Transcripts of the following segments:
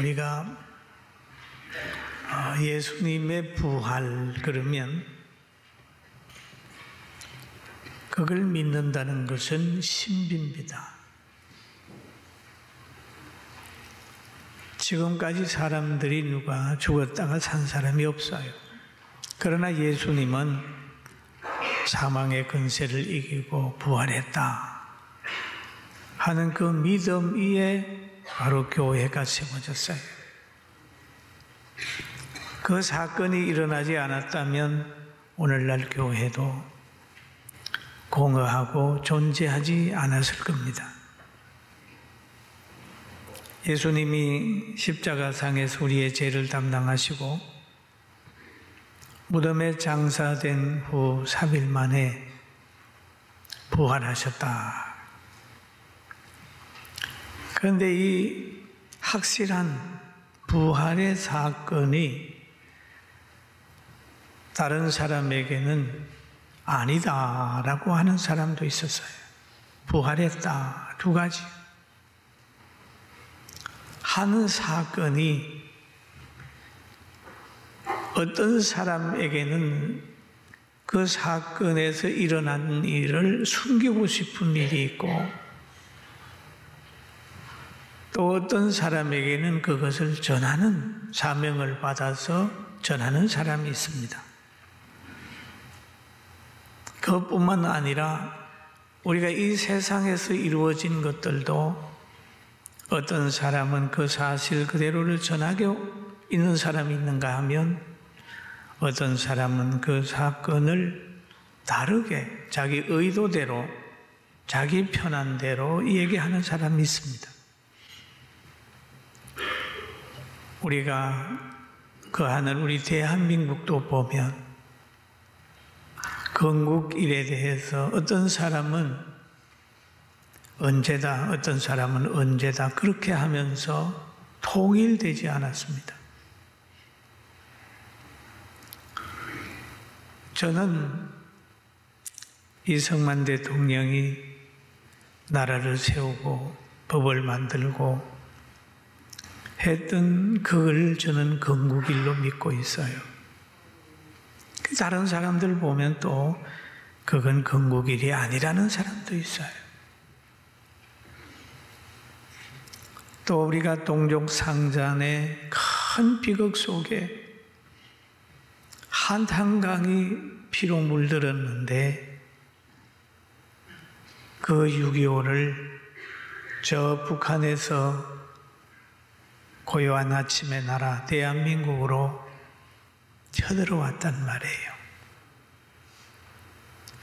우리가 예수님의 부활 그러면 그걸 믿는다는 것은 신비입니다. 지금까지 사람들이 누가 죽었다가 산 사람이 없어요. 그러나 예수님은 사망의 권세를 이기고 부활했다 하는 그 믿음 위에 바로 교회가 세워졌어요. 그 사건이 일어나지 않았다면 오늘날 교회도 공허하고 존재하지 않았을 겁니다. 예수님이 십자가상에서 우리의 죄를 담당하시고 무덤에 장사된 후 3일 만에 부활하셨다. 그런데 이 확실한 부활의 사건이 다른 사람에게는 아니다라고 하는 사람도 있었어요. 부활했다. 두 가지. 한 사건이 어떤 사람에게는 그 사건에서 일어난 일을 숨기고 싶은 일이 있고 또 어떤 사람에게는 그것을 전하는 사명을 받아서 전하는 사람이 있습니다. 그것뿐만 아니라 우리가 이 세상에서 이루어진 것들도 어떤 사람은 그 사실 그대로를 전하고 있는 사람이 있는가 하면 어떤 사람은 그 사건을 다르게 자기 의도대로 자기 편한 대로 얘기하는 사람이 있습니다. 우리가 그 하늘 우리 대한민국도 보면 건국 일에 대해서 어떤 사람은 언제다, 어떤 사람은 언제다 그렇게 하면서 통일되지 않았습니다. 저는 이승만 대통령이 나라를 세우고 법을 만들고 했던 그걸 저는 건국일로 믿고 있어요. 다른 사람들 보면 또 그건 건국일이 아니라는 사람도 있어요. 또 우리가 동족상잔의 큰 비극 속에 한탄강이 피로 물들었는데 그 6.25를 저 북한에서 고요한 아침의 나라 대한민국으로 쳐들어왔단 말이에요.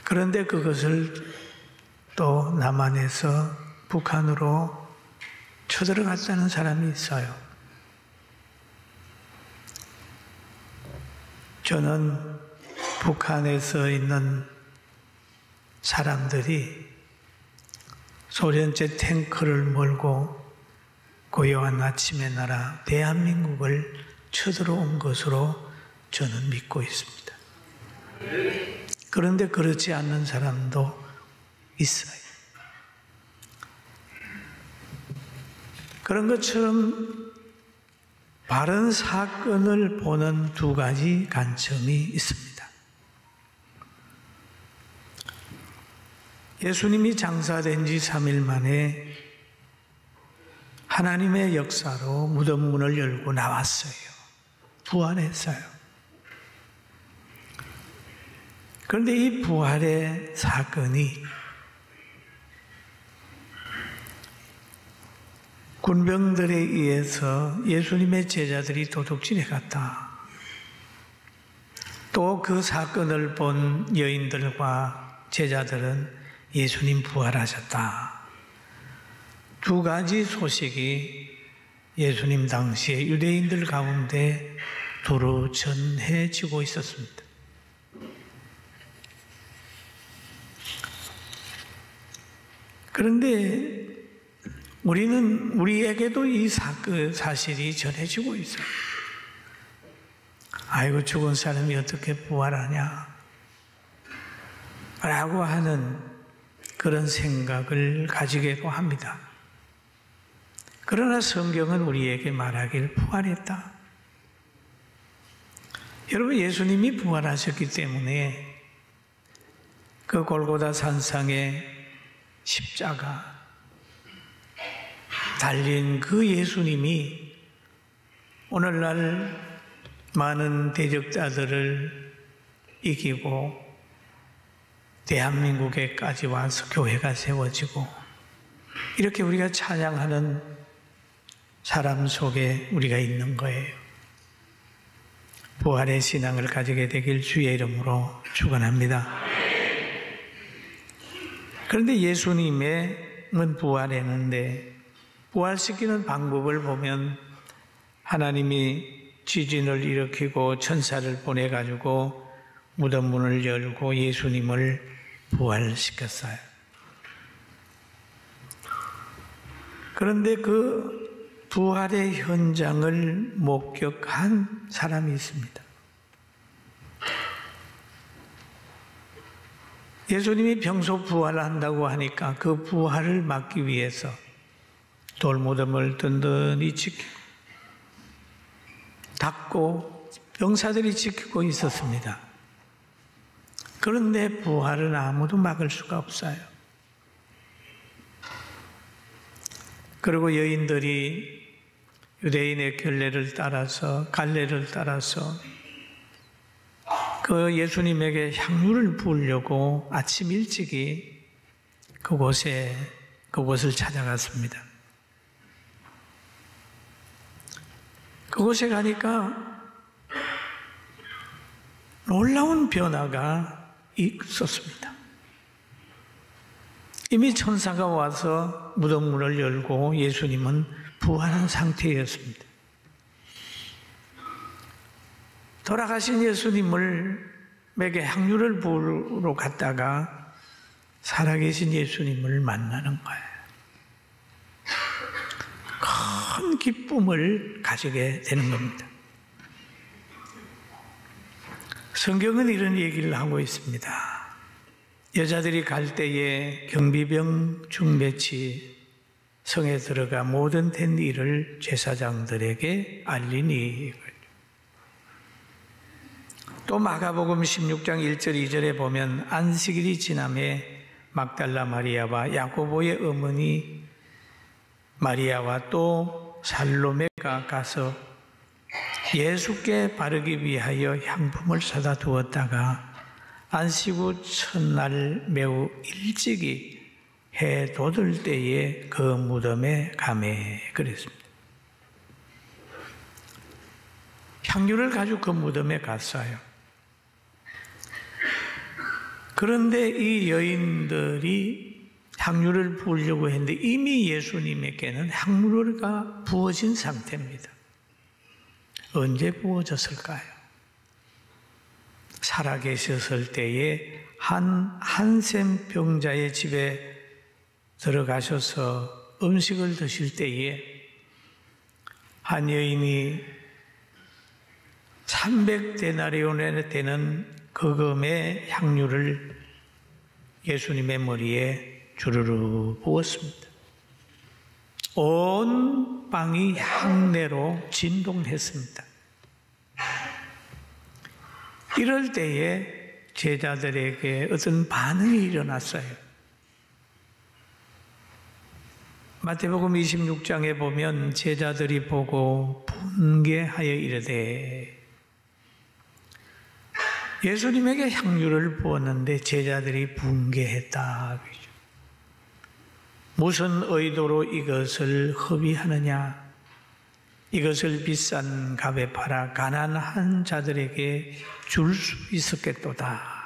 그런데 그것을 또 남한에서 북한으로 쳐들어갔다는 사람이 있어요. 저는 북한에서 있는 사람들이 소련제 탱크를 몰고 고요한 아침의 나라 대한민국을 쳐들어온 것으로 저는 믿고 있습니다. 그런데 그렇지 않는 사람도 있어요. 그런 것처럼 바른 사건을 보는 두 가지 관점이 있습니다. 예수님이 장사된 지 3일 만에 하나님의 역사로 무덤 문을 열고 나왔어요. 부활했어요. 그런데 이 부활의 사건이 군병들에 의해서 예수님의 제자들이 도둑질해 갔다. 또 그 사건을 본 여인들과 제자들은 예수님 부활하셨다. 두 가지 소식이 예수님 당시에 유대인들 가운데 두루 전해지고 있었습니다. 그런데 우리에게도 이 사실이 전해지고 있어요. 아이고, 죽은 사람이 어떻게 부활하냐? 라고 하는 그런 생각을 가지기도 합니다. 그러나 성경은 우리에게 말하길 부활했다. 여러분, 예수님이 부활하셨기 때문에 그 골고다 산상의 십자가 달린 그 예수님이 오늘날 많은 대적자들을 이기고 대한민국에까지 와서 교회가 세워지고 이렇게 우리가 찬양하는 사람 속에 우리가 있는 거예요. 부활의 신앙을 가지게 되길 주의 이름으로 축원합니다. 그런데 예수님은 부활했는데 부활시키는 방법을 보면 하나님이 지진을 일으키고 천사를 보내가지고 무덤 문을 열고 예수님을 부활시켰어요. 그런데 그 부활의 현장을 목격한 사람이 있습니다. 예수님이 평소 부활한다고 하니까 그 부활을 막기 위해서 돌무덤을 든든히 지키고 닫고 병사들이 지키고 있었습니다. 그런데 부활은 아무도 막을 수가 없어요. 그리고 여인들이 유대인의 결례를 따라서 갈례를 따라서 그 예수님에게 향유를 부으려고 아침 일찍이 그곳을 찾아갔습니다. 그곳에 가니까 놀라운 변화가 있었습니다. 이미 천사가 와서 무덤 문을 열고 예수님은 부활한 상태였습니다. 돌아가신 예수님에게 향유를 부으러 갔다가 살아계신 예수님을 만나는 거예요. 큰 기쁨을 가지게 되는 겁니다. 성경은 이런 얘기를 하고 있습니다. 여자들이 갈 때에 경비병 중배치 성에 들어가 모든 된 일을 제사장들에게 알리니. 또 마가복음 16장 1절 2절에 보면 안식일이 지남에 막달라 마리아와 야고보의 어머니 마리아와 또 살로메가 가서 예수께 바르기 위하여 향품을 사다 두었다가 안식 후 첫날 매우 일찍이 해 돋을 때에 그 무덤에 가매 그랬습니다. 향유를 가지고 그 무덤에 갔어요. 그런데 이 여인들이 향유를 부으려고 했는데 이미 예수님에게는 향유가 부어진 상태입니다. 언제 부어졌을까요? 살아계셨을 때에 한센 병자의 집에 들어가셔서 음식을 드실 때에 한 여인이 300데나리온에 되는 거금의 향유를 예수님의 머리에 주르르 부었습니다. 온 방이 향내로 진동했습니다. 이럴 때에 제자들에게 어떤 반응이 일어났어요. 마태복음 26장에 보면 제자들이 보고 분개하여 이르되 예수님에게 향유를 부었는데 제자들이 분개했다. 무슨 의도로 이것을 허비하느냐? 이것을 비싼 값에 팔아 가난한 자들에게 줄 수 있었겠도다.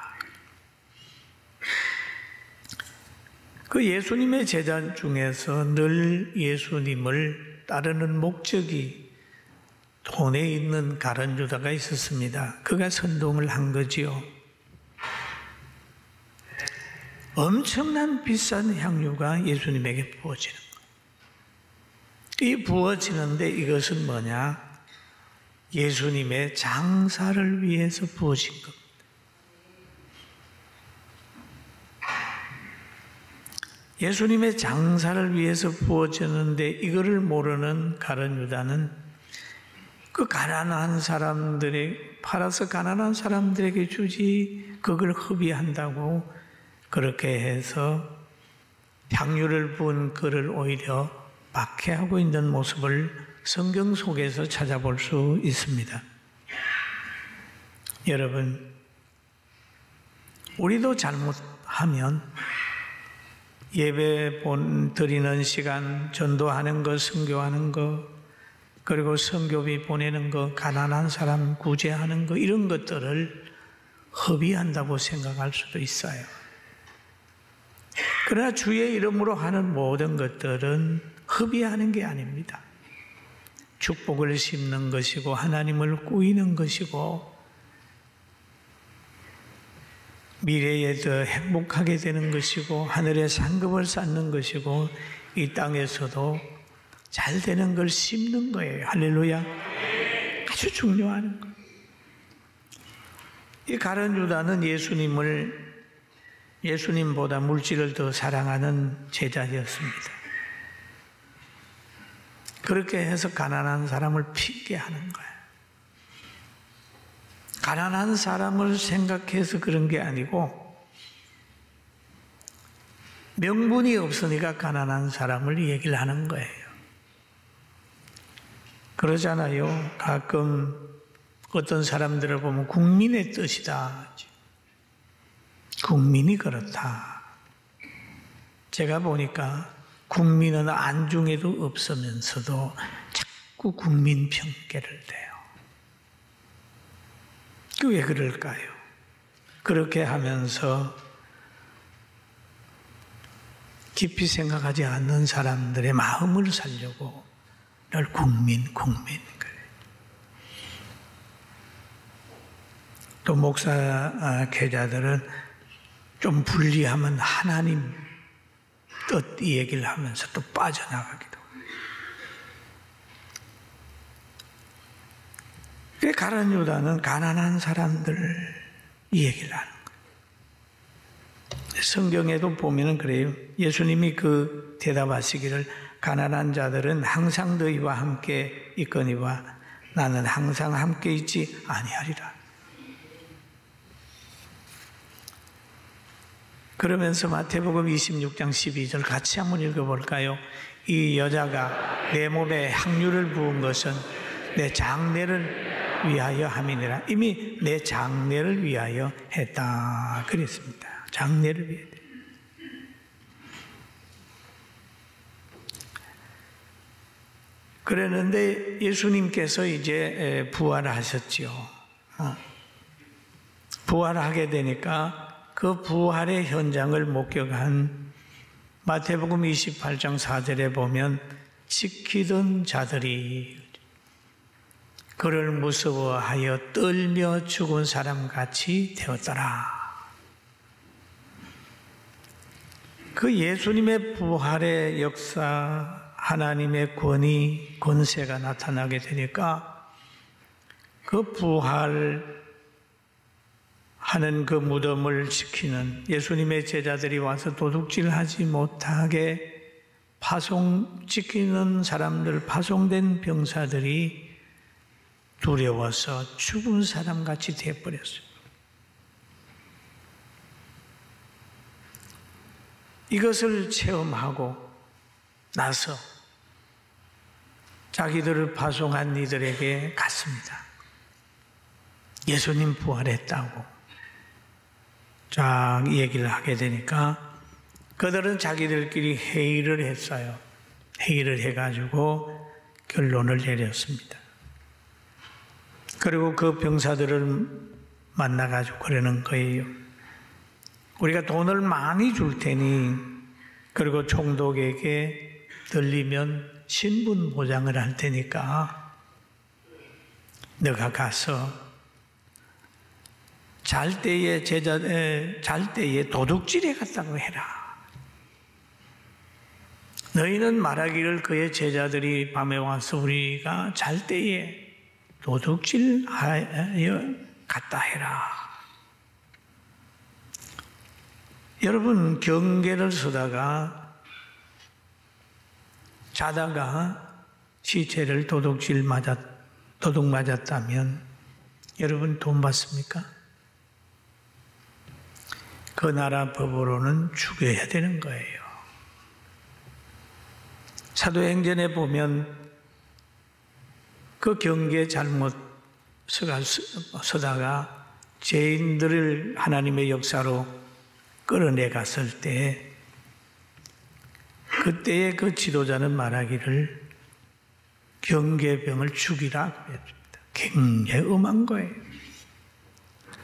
그 예수님의 제자 중에서 늘 예수님을 따르는 목적이 돈에 있는 가룟유다가 있었습니다. 그가 선동을 한 거지요. 엄청난 비싼 향유가 예수님에게 부어지는 거예요. 이 부어지는데 이것은 뭐냐? 예수님의 장사를 위해서 부어진 겁니다. 예수님의 장사를 위해서 부어졌는데 이거를 모르는 가룟 유다는 그 가난한 사람들의 팔아서 가난한 사람들에게 주지 그걸 허비한다고 그렇게 해서 향유를 부은 그를 오히려 박해하고 있는 모습을 성경 속에서 찾아볼 수 있습니다. 여러분, 우리도 잘못하면 예배 드리는 시간, 전도하는 거, 선교하는 거, 그리고 선교비 보내는 거, 가난한 사람 구제하는 거, 이런 것들을 허비한다고 생각할 수도 있어요. 그러나 주의 이름으로 하는 모든 것들은 허비하는 게 아닙니다. 축복을 심는 것이고 하나님을 꾸이는 것이고 미래에 더 행복하게 되는 것이고 하늘에 상급을 쌓는 것이고 이 땅에서도 잘 되는 걸 심는 거예요. 할렐루야. 아주 중요한 거예요. 이 가룟 유다는 예수님보다 물질을 더 사랑하는 제자였습니다. 그렇게 해서 가난한 사람을 핑계하는 거예요. 가난한 사람을 생각해서 그런 게 아니고 명분이 없으니까 가난한 사람을 얘기를 하는 거예요. 그러잖아요. 가끔 어떤 사람들을 보면 국민의 뜻이다. 국민이 그렇다. 제가 보니까 국민은 안중에도 없으면서도 자꾸 국민 평가를 대요. 왜 그럴까요? 그렇게 하면서 깊이 생각하지 않는 사람들의 마음을 살려고 늘 국민 그래요. 또 목사 계자들은 좀 불리하면 하나님 뜻 이 얘기를 하면서 또 빠져나가기도 해요. 그래 가룟 유다는 가난한 사람들 이 얘기를 하는 거예요. 성경에도 보면은 그래요. 예수님이 그 대답하시기를 가난한 자들은 항상 너희와 함께 있거니와 나는 항상 함께 있지 아니하리라. 그러면서 마태복음 26장 12절 같이 한번 읽어볼까요? 이 여자가 내 몸에 향유를 부은 것은 내 장례를 위하여 함이니라. 이미 내 장례를 위하여 했다 그랬습니다. 장례를 위해. 그랬는데 예수님께서 이제 부활하셨죠. 부활하게 되니까 그 부활의 현장을 목격한 마태복음 28장 4절에 보면 지키던 자들이 그를 무서워하여 떨며 죽은 사람같이 되었더라. 그 예수님의 부활의 역사, 하나님의 권위, 권세가 나타나게 되니까 그 부활 하는 그 무덤을 지키는 예수님의 제자들이 와서 도둑질하지 못하게 지키는 사람들, 파송된 병사들이 두려워서 죽은 사람같이 되어버렸어요. 이것을 체험하고 나서 자기들을 파송한 이들에게 갔습니다. 예수님 부활했다고 쫙 얘기를 하게 되니까 그들은 자기들끼리 회의를 했어요. 회의를 해가지고 결론을 내렸습니다. 그리고 그 병사들을 만나가지고 그러는 거예요. 우리가 돈을 많이 줄 테니 그리고 총독에게 들리면 신분 보장을 할 테니까 너가 가서 잘 때에 도둑질해 갔다고 해라. 너희는 말하기를 그의 제자들이 밤에 와서 우리가 잘 때에 도둑질하여 갔다 해라. 여러분 경계를 서다가 자다가 시체를 도둑 맞았다면 여러분 돈 받습니까? 그 나라 법으로는 죽여야 되는 거예요. 사도행전에 보면 그 경계에 잘못 서다가 죄인들을 하나님의 역사로 끌어내 갔을 때 그때의 그 지도자는 말하기를 경계병을 죽이라 그랬습니다. 굉장히 엄한 거예요.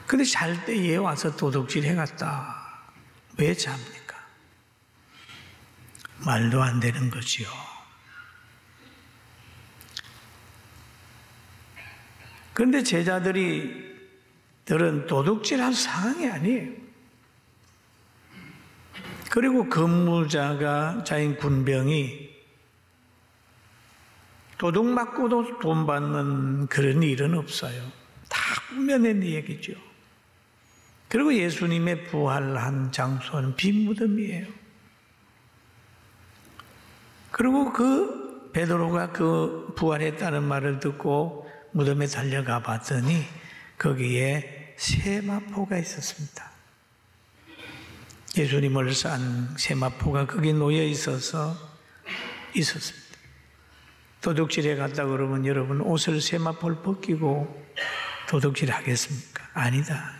근데 잘 때에 와서 도둑질 해갔다. 왜 잡니까? 말도 안 되는 거지요. 그런데 제자들은 도둑질할 상황이 아니에요. 그리고 근무자인 군병이 도둑 맞고도 돈 받는 그런 일은 없어요. 다 꾸며낸 얘기죠. 그리고 예수님의 부활한 장소는 빈 무덤이에요. 그리고 그 베드로가 그 부활했다는 말을 듣고 무덤에 달려가 봤더니 거기에 세마포가 있었습니다. 예수님을 싼 세마포가 거기 놓여 있었습니다. 도둑질에 갔다 그러면 여러분 옷을 세마포를 벗기고 도둑질 하겠습니까? 아니다.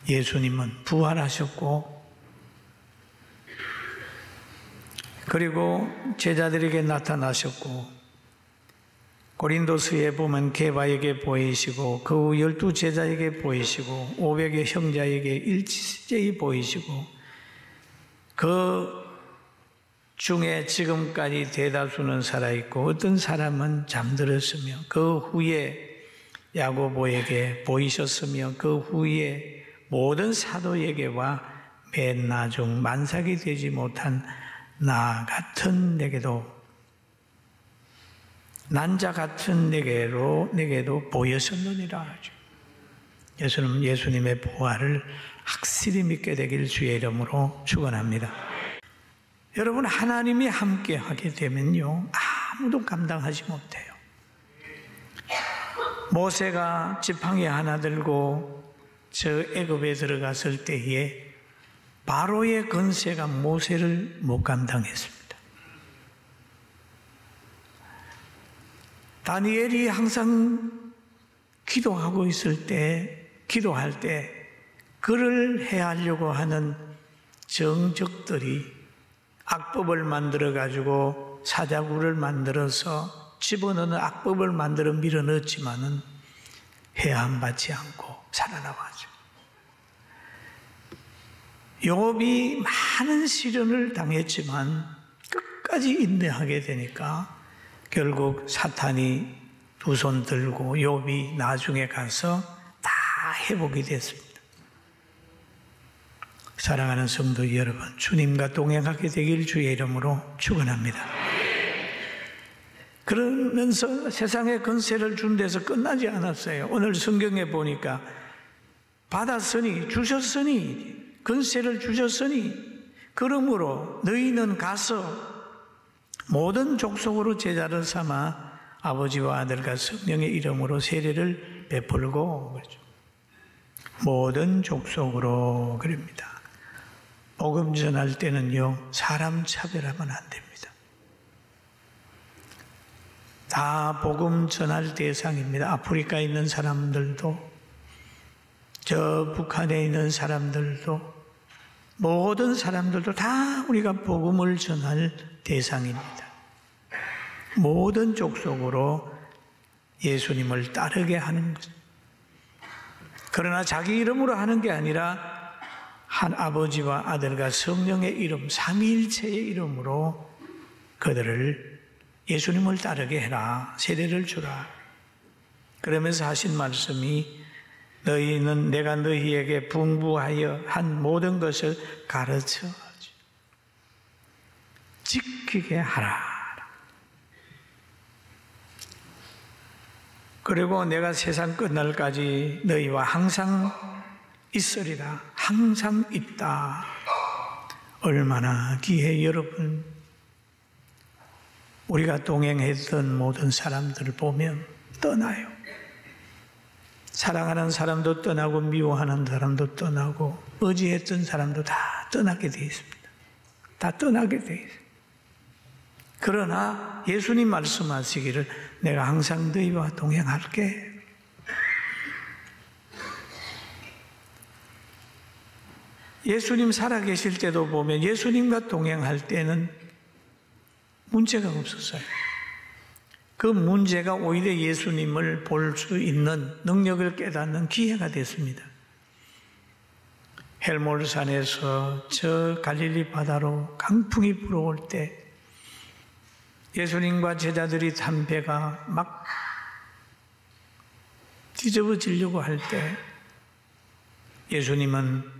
예수님은 부활하셨고 그리고 제자들에게 나타나셨고 고린도서에 보면 게바에게 보이시고 그 후 12제자에게 보이시고 500의 형제에게 일제히 보이시고 그 중에 지금까지 대다수는 살아있고 어떤 사람은 잠들었으며 그 후에 야고보에게 보이셨으며 그 후에 모든 사도에게와 맨 나중 만삭이 되지 못한 나 같은 내게도 난자 같은 내게도 보였었느니라 하죠. 예수님의 부활을 확실히 믿게 되길 주의 이름으로 축원합니다. 여러분 하나님이 함께 하게 되면요 아무도 감당하지 못해요. 모세가 지팡이 하나 들고 저 애굽에 들어갔을 때에 바로의 권세가 모세를 못 감당했습니다. 다니엘이 항상 기도할 때 그를 해하려고 하는 정적들이 악법을 만들어 가지고 사자굴을 만들어서 집어넣는 악법을 만들어 밀어넣었지만은 해함받지 않고 살아나왔죠. 욥이 많은 시련을 당했지만 끝까지 인내하게 되니까 결국 사탄이 두 손 들고 욥이 나중에 가서 다 회복이 됐습니다. 사랑하는 성도 여러분, 주님과 동행하게 되길 주의 이름으로 축원합니다. 그러면서 세상에 권세를 준 데서 끝나지 않았어요. 오늘 성경에 보니까 받았으니 주셨으니 권세를 주셨으니 그러므로 너희는 가서 모든 족속으로 제자를 삼아 아버지와 아들과 성령의 이름으로 세례를 베풀고 그러죠. 모든 족속으로 그럽니다. 복음 전할 때는요 사람 차별하면 안 됩니다. 다 복음 전할 대상입니다. 아프리카에 있는 사람들도 저 북한에 있는 사람들도 모든 사람들도 다 우리가 복음을 전할 대상입니다. 모든 족속으로 예수님을 따르게 하는 것. 그러나 자기 이름으로 하는 게 아니라 한 아버지와 아들과 성령의 이름, 삼위일체의 이름으로 그들을 예수님을 따르게 해라. 세례를 주라. 그러면서 하신 말씀이 너희는 내가 너희에게 분부하여 한 모든 것을 가르쳐 지키게 하라. 그리고 내가 세상 끝날까지 너희와 항상 있으리라. 항상 있다. 얼마나 귀해 여러분. 우리가 동행했던 모든 사람들을 보면 떠나요. 사랑하는 사람도 떠나고 미워하는 사람도 떠나고 의지했던 사람도 다 떠나게 되어 있습니다. 다 떠나게 되어 있어요. 그러나 예수님 말씀하시기를 내가 항상 너희와 동행할게. 예수님 살아계실 때도 보면 예수님과 동행할 때는 문제가 없었어요. 그 문제가 오히려 예수님을 볼 수 있는 능력을 깨닫는 기회가 됐습니다. 헬몰산에서 저 갈릴리 바다로 강풍이 불어올 때 예수님과 제자들이 탄 배가 막 뒤집어지려고 할 때 예수님은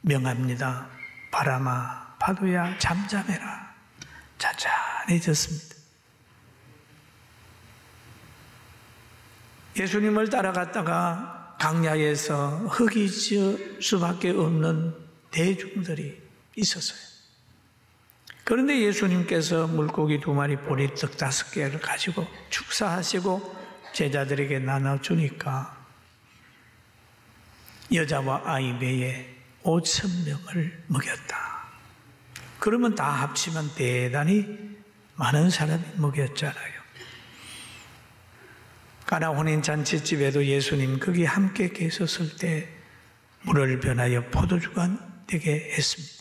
명합니다. 바람아, 파도야, 잠잠해라. 잔잔해졌습니다. 예수님을 따라갔다가 강야에서 흙이 질 수밖에 없는 대중들이 있었어요. 그런데 예수님께서 물고기 2마리, 보리떡 5개를 가지고 축사하시고 제자들에게 나눠주니까 여자와 아이 외에 5,000명을 먹였다. 그러면 다 합치면 대단히 많은 사람이 먹였잖아요. 가나 혼인잔치집에도 예수님 거기 함께 계셨을 때 물을 변하여 포도주가 되게 했습니다.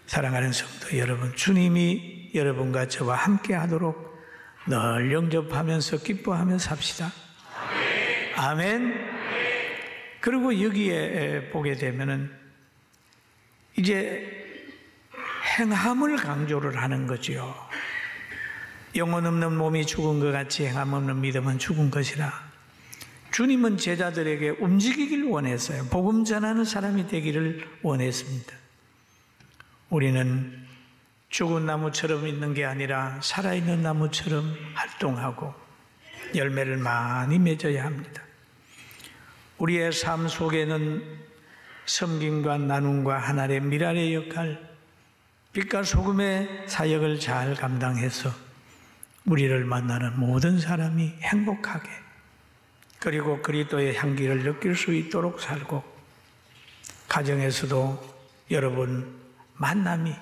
사랑하는 성도 여러분, 주님이 여러분과 저와 함께 하도록 늘 영접하면서 기뻐하며 삽시다. 아멘. 그리고 여기에 보게 되면은 이제 행함을 강조를 하는 거지요. 영혼 없는 몸이 죽은 것 같이 행함 없는 믿음은 죽은 것이라. 주님은 제자들에게 움직이길 원했어요. 복음 전하는 사람이 되기를 원했습니다. 우리는 죽은 나무처럼 있는 게 아니라 살아있는 나무처럼 활동하고 열매를 많이 맺어야 합니다. 우리의 삶 속에는 섬김과 나눔과 하나님의 미랄의 역할, 빛과 소금의 사역을 잘 감당해서 우리를 만나는 모든 사람이 행복하게 그리고 그리스도의 향기를 느낄 수 있도록 살고 가정에서도 여러분 만남이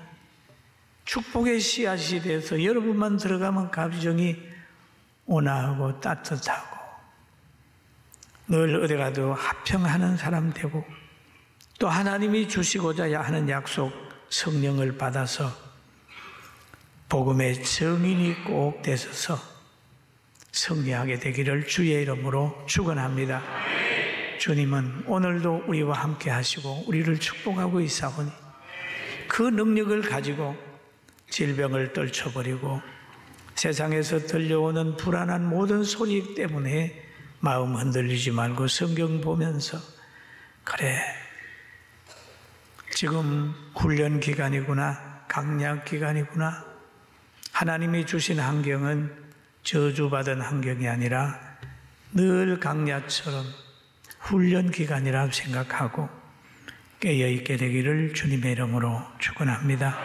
축복의 씨앗이 돼서 여러분만 들어가면 가정이 온화하고 따뜻하고 늘 어디 가도 합평하는 사람 되고 또 하나님이 주시고자 하는 약속 성령을 받아서 복음의 증인이 꼭 되셔서 승리하게 되기를 주의 이름으로 축원합니다. 주님은 오늘도 우리와 함께 하시고 우리를 축복하고 있사오니 그 능력을 가지고 질병을 떨쳐버리고 세상에서 들려오는 불안한 모든 소리 때문에 마음 흔들리지 말고 성경 보면서 그래, 지금 훈련 기간이구나, 강약 기간이구나. 하나님이 주신 환경은 저주받은 환경이 아니라 늘 강야처럼 훈련 기간이라고 생각하고 깨어있게 되기를 주님의 이름으로 축원합니다.